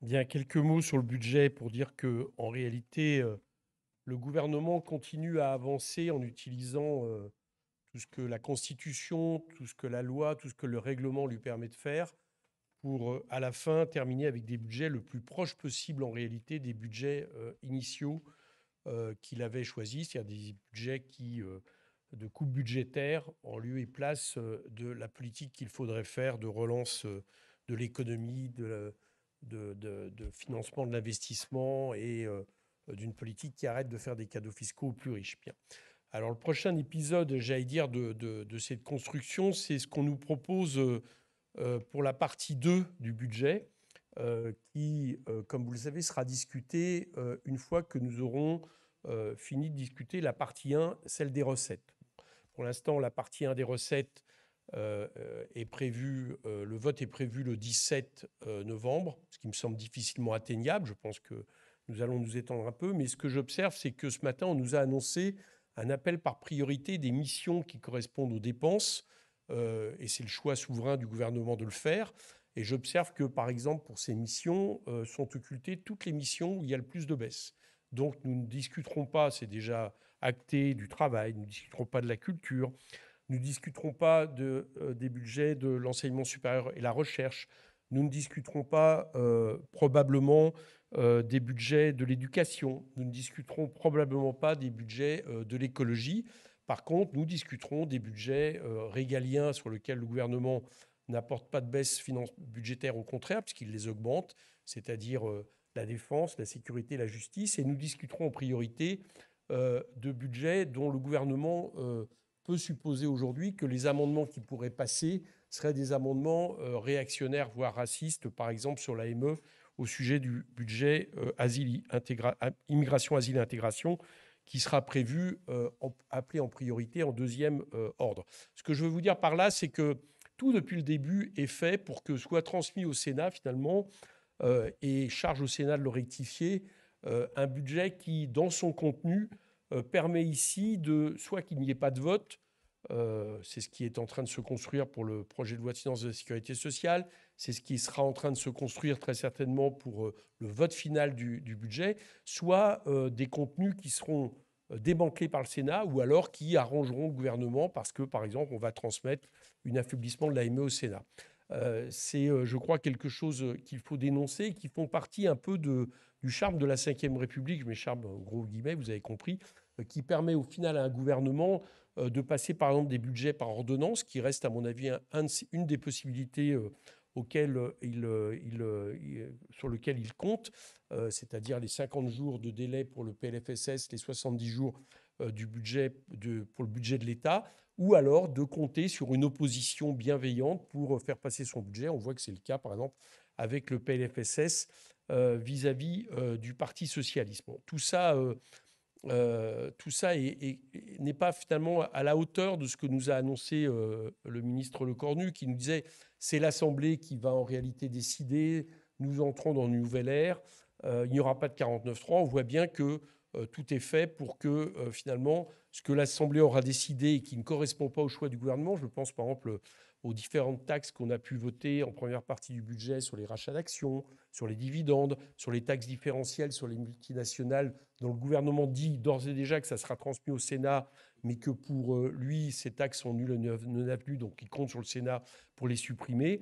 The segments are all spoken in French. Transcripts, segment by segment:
Bien, quelques mots sur le budget pour dire que, en réalité, le gouvernement continue à avancer en utilisant tout ce que la Constitution, tout ce que la loi, tout ce que le règlement lui permet de faire pour, à la fin, terminer avec des budgets le plus proche possible, en réalité, des budgets initiaux qu'il avait choisis, c'est-à-dire des budgets de coupe budgétaire en lieu et place de la politique qu'il faudrait faire de relance de l'économie, de financement de l'investissement et d'une politique qui arrête de faire des cadeaux fiscaux aux plus riches. Bien. Alors le prochain épisode, j'allais dire, de cette construction, c'est ce qu'on nous propose pour la partie 2 du budget, qui, comme vous le savez, sera discutée une fois que nous aurons fini de discuter la partie 1, celle des recettes. Pour l'instant, la partie 1 des recettes est prévue, le vote est prévu le 17 novembre, ce qui me semble difficilement atteignable. Je pense que nous allons nous étendre un peu, mais ce que j'observe, c'est que ce matin, on nous a annoncé un appel par priorité des missions qui correspondent aux dépenses, et c'est le choix souverain du gouvernement de le faire. Et j'observe que, par exemple, pour ces missions, sont occultées toutes les missions où il y a le plus de baisses. Donc nous ne discuterons pas, c'est déjà acté, du travail, nous ne discuterons pas de la culture, nous ne discuterons pas des budgets de l'enseignement supérieur et la recherche, nous ne discuterons pas probablement des budgets de l'éducation, nous ne discuterons probablement pas des budgets de l'écologie. Par contre, nous discuterons des budgets régaliens sur lesquels le gouvernement n'apporte pas de baisse budgétaire, au contraire, puisqu'il les augmente, c'est-à-dire la défense, la sécurité, la justice. Et nous discuterons en priorité de budgets dont le gouvernement peut supposer aujourd'hui que les amendements qui pourraient passer seraient des amendements réactionnaires, voire racistes, par exemple sur l'AME, au sujet du budget immigration, asile et intégration, qui sera prévu, appelé en priorité en deuxième ordre. Ce que je veux vous dire par là, c'est que tout depuis le début est fait pour que soit transmis au Sénat, finalement, et charge au Sénat de le rectifier, un budget qui, dans son contenu, permet ici de, soit qu'il n'y ait pas de vote, c'est ce qui est en train de se construire pour le projet de loi de finances de la sécurité sociale, c'est ce qui sera en train de se construire très certainement pour le vote final du budget, soit des contenus qui seront démantelés par le Sénat ou alors qui arrangeront le gouvernement parce que, par exemple, on va transmettre un affaiblissement de l'AME au Sénat. C'est, je crois, quelque chose qu'il faut dénoncer, qui font partie un peu du charme de la Ve République, je mets charme en gros guillemets, vous avez compris, qui permet au final à un gouvernement de passer par exemple des budgets par ordonnance, qui reste à mon avis une des possibilités sur lesquelles il compte, c'est-à-dire les 50 jours de délai pour le PLFSS, les 70 jours du budget pour le budget de l'État, ou alors de compter sur une opposition bienveillante pour faire passer son budget. On voit que c'est le cas, par exemple, avec le PLFSS vis-à-vis du Parti socialiste. Bon, tout ça n'est pas finalement à la hauteur de ce que nous a annoncé le ministre Lecornu, qui nous disait c'est l'Assemblée qui va en réalité décider, nous entrons dans une nouvelle ère, il n'y aura pas de 49.3. On voit bien que tout est fait pour que finalement ce que l'Assemblée aura décidé et qui ne correspond pas au choix du gouvernement, je pense par exemple aux différentes taxes qu'on a pu voter en première partie du budget sur les rachats d'actions, sur les dividendes, sur les taxes différentielles sur les multinationales, dont le gouvernement dit d'ores et déjà que ça sera transmis au Sénat, mais que pour lui, ces taxes sont nulles et non avenues, donc il compte sur le Sénat pour les supprimer.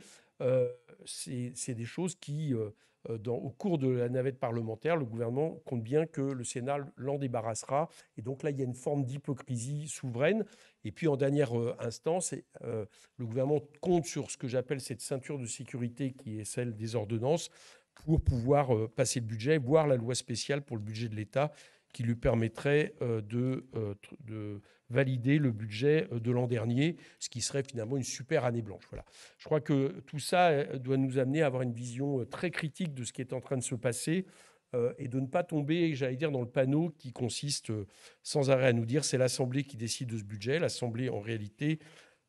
C'est des choses qui, au cours de la navette parlementaire, le gouvernement compte bien que le Sénat l'en débarrassera. Et donc là, il y a une forme d'hypocrisie souveraine. Et puis en dernière instance, le gouvernement compte sur ce que j'appelle cette ceinture de sécurité qui est celle des ordonnances pour pouvoir passer le budget, voire la loi spéciale pour le budget de l'État qui lui permettrait de valider le budget de l'an dernier, ce qui serait finalement une super année blanche. Voilà. Je crois que tout ça doit nous amener à avoir une vision très critique de ce qui est en train de se passer et de ne pas tomber, j'allais dire, dans le panneau qui consiste sans arrêt à nous dire c'est l'Assemblée qui décide de ce budget. L'Assemblée, en réalité,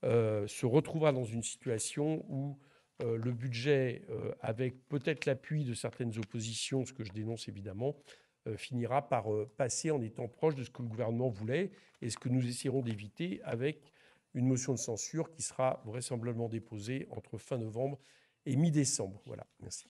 se retrouvera dans une situation où le budget, avec peut-être l'appui de certaines oppositions, ce que je dénonce évidemment, finira par passer en étant proche de ce que le gouvernement voulait et ce que nous essaierons d'éviter avec une motion de censure qui sera vraisemblablement déposée entre fin novembre et mi-décembre. Voilà, merci.